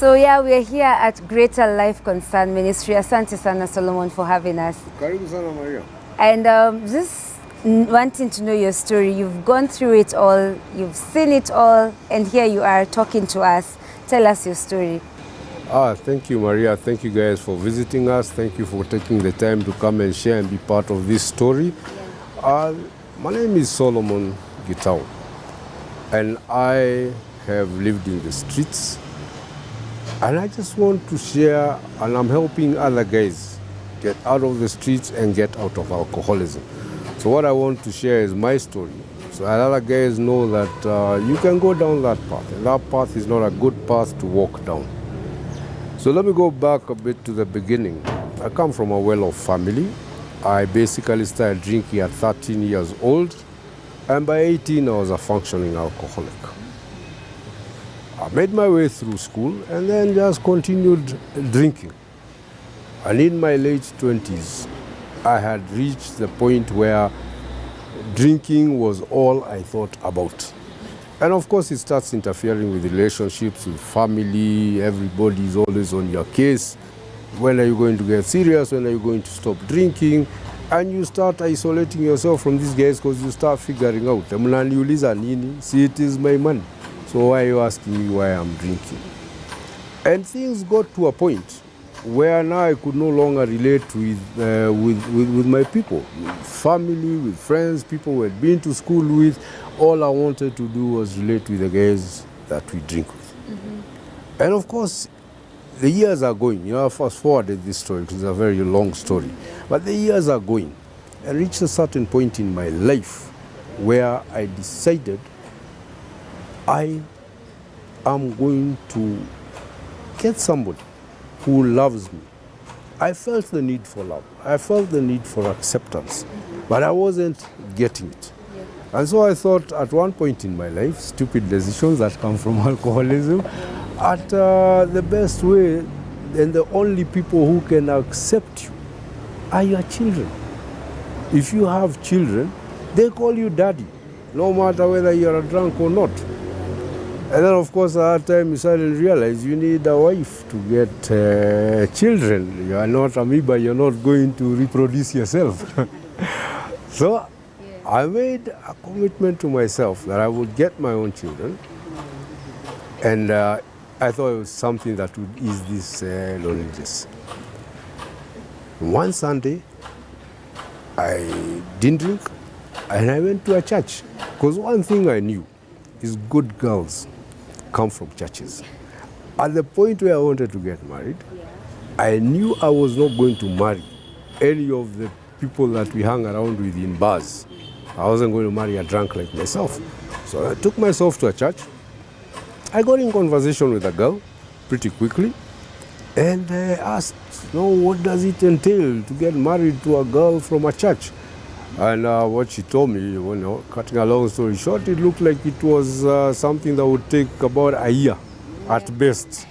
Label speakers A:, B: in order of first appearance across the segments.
A: So yeah, we're here at Greater Life Concern Ministry. Asante sana Solomon for having us.
B: Karibu sana Maria.
A: And just wanting to know your story. You've gone through it all, you've seen it all, and here you are talking to us. Tell us your story.
B: Thank you, Maria. Thank you guys for visiting us. Thank you for taking the time to come and share and be part of this story. Yeah. My name is Solomon Gitau, and I have lived in the streets. And I just want to share, and I'm helping other guys get out of the streets and get out of alcoholism. So what I want to share is my story. So other guys know that you can go down that path, and that path is not a good path to walk down. So let me go back a bit to the beginning. I come from a well-off family. I basically started drinking at 13 years old, and by 18 I was a functioning alcoholic. I made my way through school and then just continued drinking. And in my late 20s, I had reached the point where drinking was all I thought about. And of course, it starts interfering with relationships, with family. Everybody is always on your case. When are you going to get serious? When are you going to stop drinking? And you start isolating yourself from these guys because you start figuring out, see, it is my money. So why are you asking me why I'm drinking? And things got to a point where now I could no longer relate with my people, with family, with friends, people who had been to school with. All I wanted to do was relate with the guys that we drink with. Mm-hmm. And of course, the years are going. I fast forwarded this story because it's a very long story. But the years are going. I reached a certain point in my life where I decided I am going to get somebody who loves me. I felt the need for love. I felt the need for acceptance, but I wasn't getting it. Yeah. And so I thought at one point in my life, stupid decisions that come from alcoholism, the best way and the only people who can accept you are your children. If you have children, they call you daddy, no matter whether you're a drunk or not. And then, of course, at that time, you suddenly realize you need a wife to get children. You are not amoeba, you're not going to reproduce yourself. So I made a commitment to myself that I would get my own children. And I thought it was something that would ease this loneliness. One Sunday, I didn't drink, and I went to a church. Because one thing I knew is good girls come from churches. At the point where I wanted to get married, I knew I was not going to marry any of the people that we hung around with in bars. I wasn't going to marry a drunk like myself. So I took myself to a church. I got in conversation with a girl pretty quickly, and I asked, what does it entail to get married to a girl from a church? And what she told me, cutting a long story short, it looked like it was something that would take about a year at best.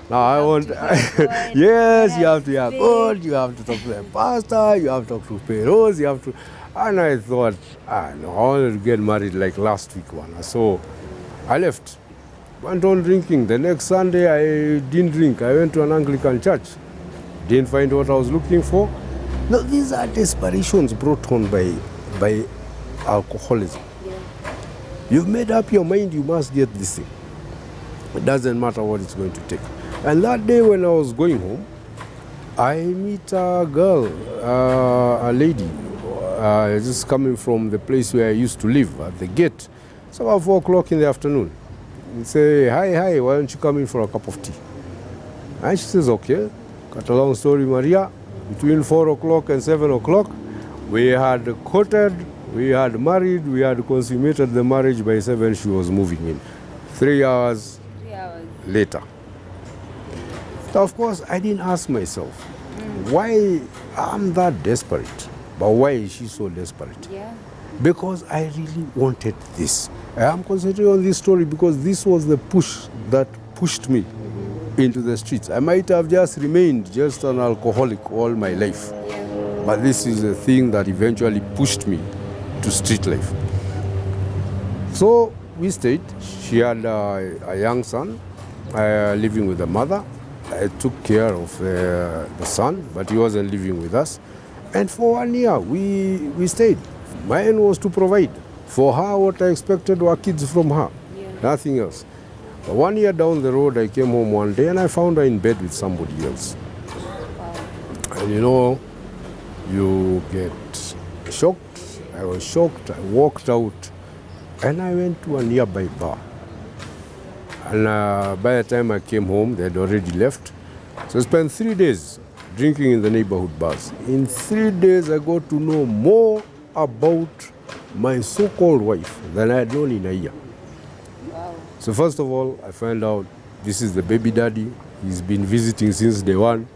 B: Now I want, yes, you have to have God, you have to talk to the pastor, you have to talk to Peros, you have to, and I thought, I wanted to get married like last week one. So I left, went on drinking. The next Sunday I didn't drink. I went to an Anglican church, didn't find what I was looking for. No, these are desperations brought on by alcoholism. Yeah. You've made up your mind you must get this thing. It doesn't matter what it's going to take. And that day when I was going home, I meet a girl, a lady, just coming from the place where I used to live, at the gate. It's about 4 o'clock in the afternoon. And say, hi, why don't you come in for a cup of tea? And she says, okay. Cut a long story, Maria. Between 4 o'clock and 7 o'clock, we had courted, we had married, we had consummated the marriage. By 7, she was moving in. 3 hours later. So of course, I didn't ask myself, why I'm that desperate, but why is she so desperate? Yeah. Because I really wanted this. I am concentrating on this story because this was the push that pushed me into the streets. I might have just remained just an alcoholic all my life, but this is the thing that eventually pushed me to street life. So we stayed. She had a young son, living with the mother. I took care of the son, but he wasn't living with us. And for 1 year, we stayed. Mine was to provide. For her, what I expected were kids from her, nothing else. But 1 year down the road, I came home one day and I found her in bed with somebody else. And you know, you get shocked. I was shocked. I walked out and I went to a nearby bar. And by the time I came home, they had already left. So I spent 3 days drinking in the neighborhood bars. In 3 days, I got to know more about my so-called wife than I had known in a year.
A: Wow.
B: So first of all, I found out this is the baby daddy. He's been visiting since day one.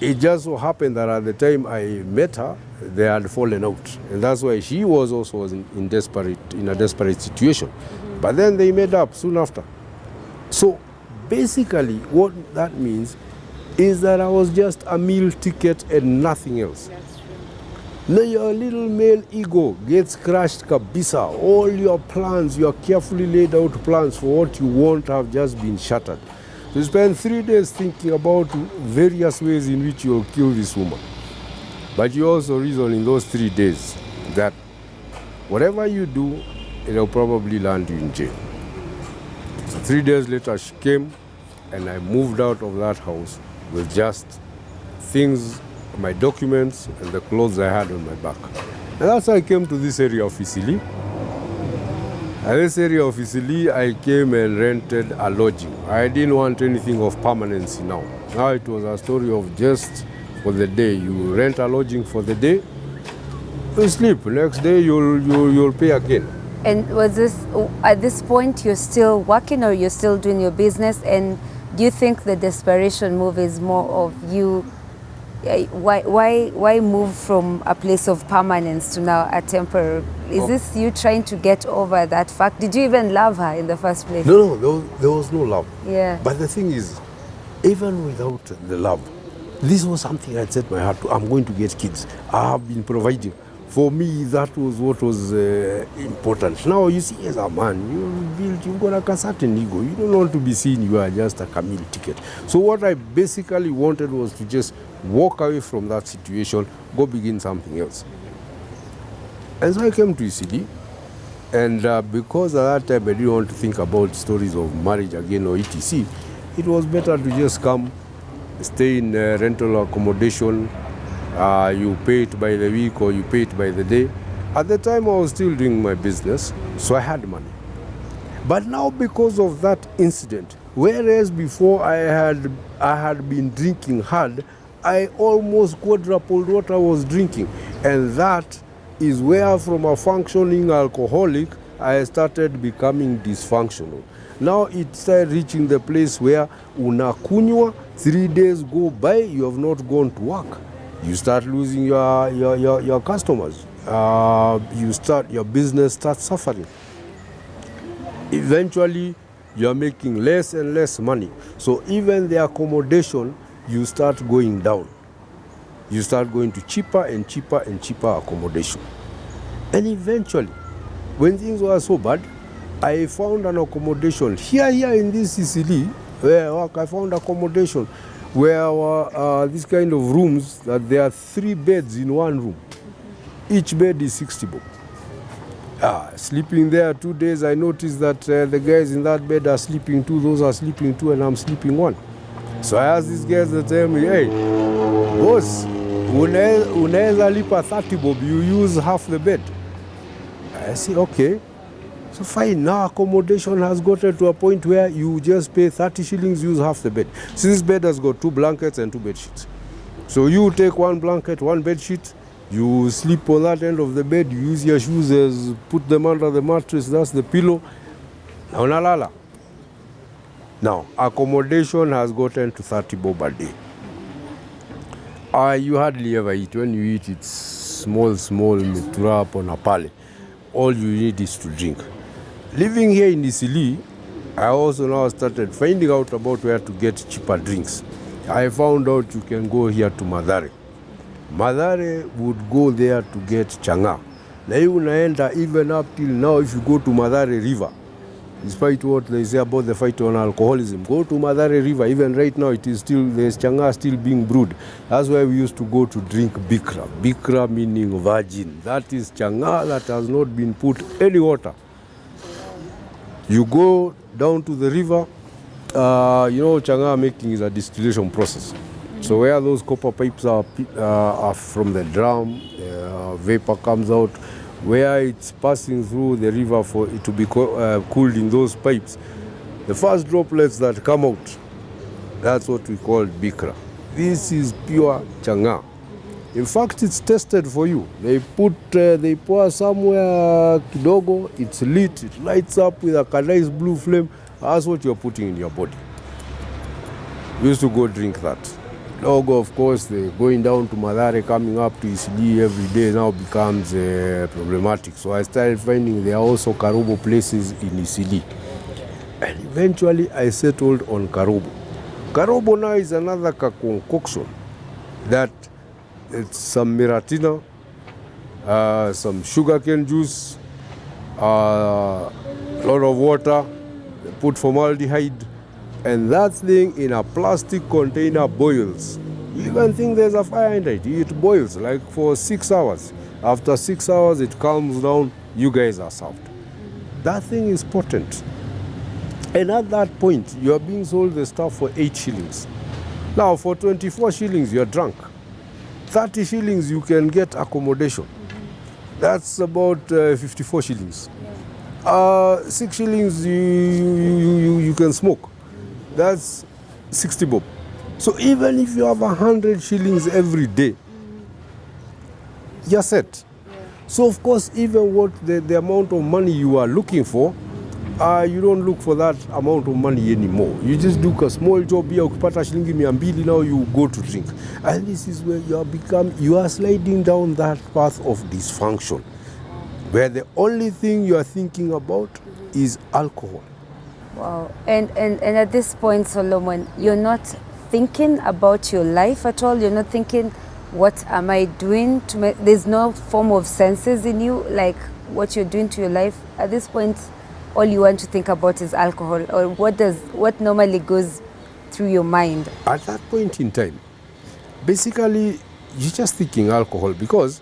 B: It just so happened that at the time I met her, they had fallen out. And that's why she was also in a desperate situation. Mm-hmm. But then they made up soon after. So basically what that means is that I was just a meal ticket and nothing else.
A: That's true.
B: Now your little male ego gets crushed kabisa. All your plans, your carefully laid out plans for what you want have just been shattered. So you spend 3 days thinking about various ways in which you'll kill this woman. But you also reason in those 3 days that whatever you do, it'll probably land you in jail. So 3 days later she came and I moved out of that house with just things, my documents and the clothes I had on my back. And that's how I came to this area of Isili. At this area of Isili, I came and rented a lodging. I didn't want anything of permanency now. Now it was a story of just for the day. You rent a lodging for the day, you sleep. Next day you'll pay again.
A: And was this, at this point, you're still working or you're still doing your business? And do you think the desperation move is more of you, why move from a place of permanence to now a temporary? Is this you trying to get over that fact? Did you even love her in the first place?
B: No, there was no love.
A: Yeah.
B: But the thing is, even without the love, this was something I'd set my heart to. I'm going to get kids. I have been providing. For me, that was what was important. Now, you see, as a man, you've got a certain ego. You don't want to be seen you are just a camel ticket. So what I basically wanted was to just walk away from that situation, go begin something else. And so I came to ECD, and because at that time I didn't want to think about stories of marriage again or etc., it was better to just come, stay in rental accommodation. You pay it by the week or you pay it by the day. At the time I was still doing my business, so I had money. But now because of that incident, whereas before I had been drinking hard, I almost quadrupled what I was drinking. And that is where from a functioning alcoholic, I started becoming dysfunctional. Now it started reaching the place where unakunywa, 3 days go by, you have not gone to work. You start losing your customers. Your business starts suffering. Eventually, you're making less and less money. So even the accommodation, you start going down. You start going to cheaper and cheaper and cheaper accommodation. And eventually, when things were so bad, I found an accommodation here in this Sicily, where I work. I found accommodation where these kind of rooms that there are 3 beds in one room. Each bed is 60 bob. Sleeping there 2 days, I noticed that the guys in that bed are sleeping 2, those are sleeping 2, and I'm sleeping 1. So I asked these guys to tell me, hey, boss, unaweza lipa 30 bob, you use half the bed. I say, okay. So fine, now accommodation has gotten to a point where you just pay 30 shillings, use half the bed. So this bed has got 2 blankets and 2 bed sheets. So you take 1 blanket, 1 bed sheet, you sleep on that end of the bed, you use your shoes as put them under the mattress, that's the pillow. Now unalala. Now accommodation has gotten to 30 bob a day. You hardly ever eat. When you eat, it's small mitura upon a pale. All you need is to drink. Living here in Isili, I also now started finding out about where to get cheaper drinks. I found out you can go here to Madare. Madare would go there to get changa. Na hii unaenda even up till now, if you go to Madare River, despite what they say about the fight on alcoholism. Go to Madare River, even right now it is still, there's changa still being brewed. That's why we used to go to drink bikra. Bikra meaning virgin. That is changa that has not been put any water. You go down to the river, changa making is a distillation process. So where those copper pipes are from the drum, vapor comes out, where it's passing through the river for it to be cooled in those pipes, the first droplets that come out, that's what we call bikra. This is pure changa. In fact, it's tested for you. They pour somewhere kidogo, it's lit, it lights up with a nice blue flame. That's what you're putting in your body. We used to go drink that. Logo, of course, the going down to Madare, coming up to ECD every day now becomes problematic. So I started finding there are also Karubo places in ECD. And eventually I settled on Karubo. Karubo now is another concoction that it's some miratina, some sugarcane juice, a lot of water, they put formaldehyde, and that thing in a plastic container boils. You even think there's a fire in it. It boils like for 6 hours. After 6 hours, it calms down. You guys are served. That thing is potent. And at that point, you are being sold the stuff for 8 shillings. Now, for 24 shillings, you're drunk. 30 shillings, you can get accommodation. That's about 54 shillings. 6 shillings, you can smoke. That's 60 bob. So even if you have 100 shillings every day, you're set. So of course, even what the amount of money you are looking for, you don't look for that amount of money anymore. You just do a small job here, ukipata shilingi 200, now you go to drink. And this is where you are sliding down that path of dysfunction, where the only thing you are thinking about is alcohol.
A: Wow. And at this point, Solomon, you're not thinking about your life at all? You're not thinking, what am I doing? There's no form of senses in you, like what you're doing to your life. At this point, all you want to think about is alcohol, or what normally goes through your mind?
B: At that point in time, basically, you're just thinking alcohol because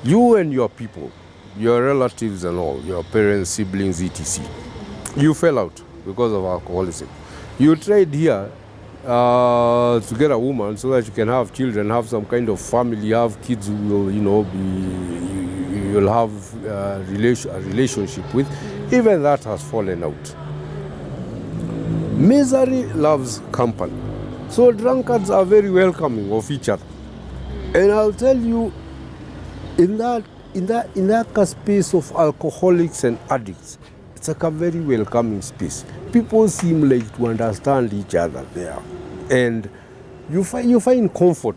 B: you and your people, your relatives and all, your parents, siblings, etc., you fell out because of alcoholism. You tried here to get a woman so that you can have children, have some kind of family, have kids who will, you'll have a relationship with. Even that has fallen out. Misery loves company. So drunkards are very welcoming of each other. And I'll tell you, in that space of alcoholics and addicts, it's like a very welcoming space. People seem like to understand each other there. And you find comfort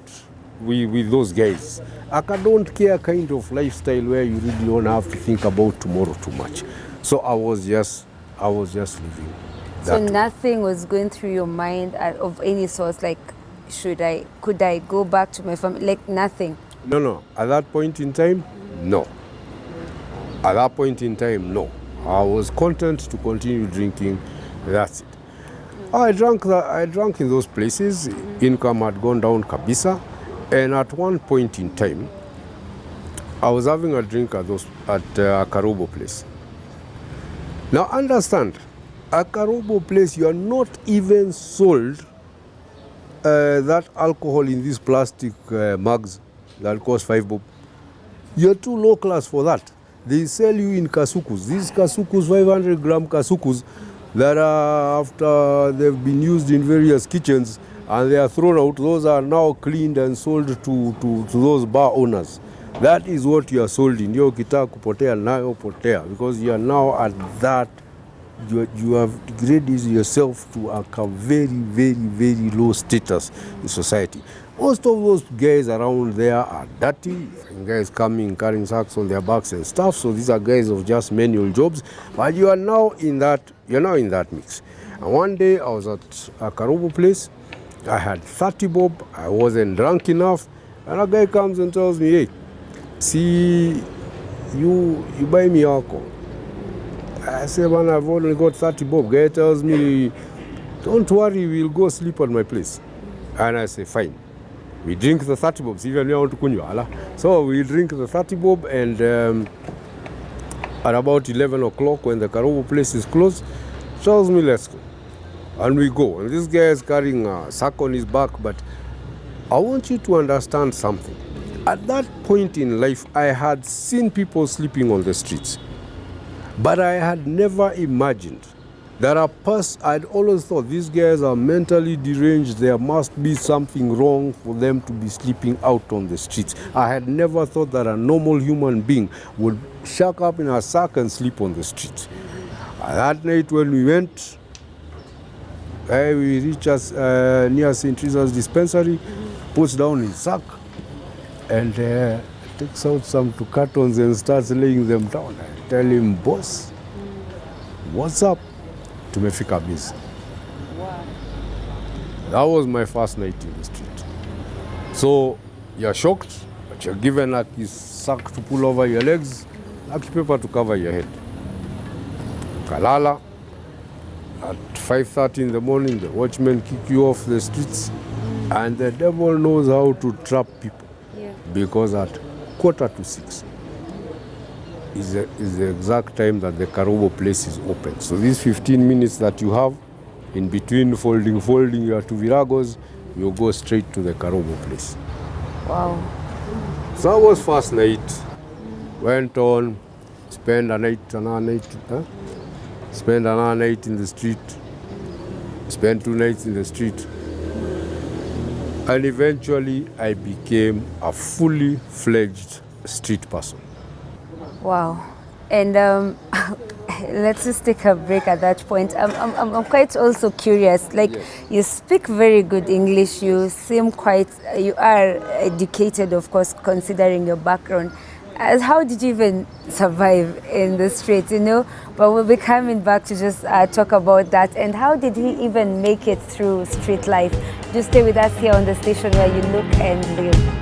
B: with those guys. I don't care kind of lifestyle where you really don't have to think about tomorrow too much. So I was just living that.
A: So nothing was going through your mind of any sort, like could I go back to my family? Like nothing?
B: No. At that point in time, no. At that point in time, no. I was content to continue drinking. That's it. I drank in those places. Income had gone down kabisa, and at one point in time, I was having a drink at a Karubo place. Now understand, a Karubo place, you are not even sold that alcohol in these plastic mugs that cost 5 bob. You're too low class for that. They sell you in kasukus. These kasukus, 500-gram kasukus, that are after they've been used in various kitchens and they are thrown out. Those are now cleaned and sold to those bar owners. That is what you are sold in. Yo kita kupotea nayo potea, because you are now at that. You have degraded yourself to a very, very, very low status in society. Most of those guys around there are dirty. Guys coming carrying sacks on their backs and stuff. So these are guys of just manual jobs. But you are now in that. You're now in that mix. And one day I was at a Karubo place. I had 30 bob. I wasn't drunk enough. And a guy comes and tells me, "Hey, see, you buy me alcohol." I say, man, I've only got 30 bob. Guy tells me, don't worry, we'll go sleep at my place. And I say, fine. We drink the 30 bobs, even we want to kunywa. So we drink the 30 bob, and at about 11 o'clock, when the Karobo place is closed, tells me, let's go. And we go. And this guy is carrying a sack on his back, but I want you to understand something. At that point in life, I had seen people sleeping on the streets, but I had never imagined that I'd always thought these guys are mentally deranged. There must be something wrong for them to be sleeping out on the streets. I had never thought that a normal human being would shack up in a sack and sleep on the streets. That night when we went, we reached near St. Teresa's dispensary, puts down his sack, and takes out some two cartons and starts laying them down. I tell him, boss, what's up? Tumefika busy.
A: Wow.
B: That was my first night in the street. So you're shocked, but you're given a sack to pull over your legs, a paper to cover your head. Kalala. At 5:30 in the morning, the watchmen kick you off the streets, and the devil knows how to trap people.
A: Yeah.
B: Because at 5:45 is the exact time that the Karobo place is open. So these 15 minutes that you have in between folding your two viragos, you go straight to the Karobo place.
A: Wow.
B: So that was first night. Went on, spent another night in the street, spent 2 nights in the street, and eventually I became a fully fledged street person.
A: Wow. And let's just take a break at that point. I'm quite also curious. Like,
B: Yes.
A: You speak very good English. You seem you are educated, of course, considering your background. How did you even survive in the streets, But we'll be coming back to just talk about that. And how did he even make it through street life? Just stay with us here on the station where you look and live.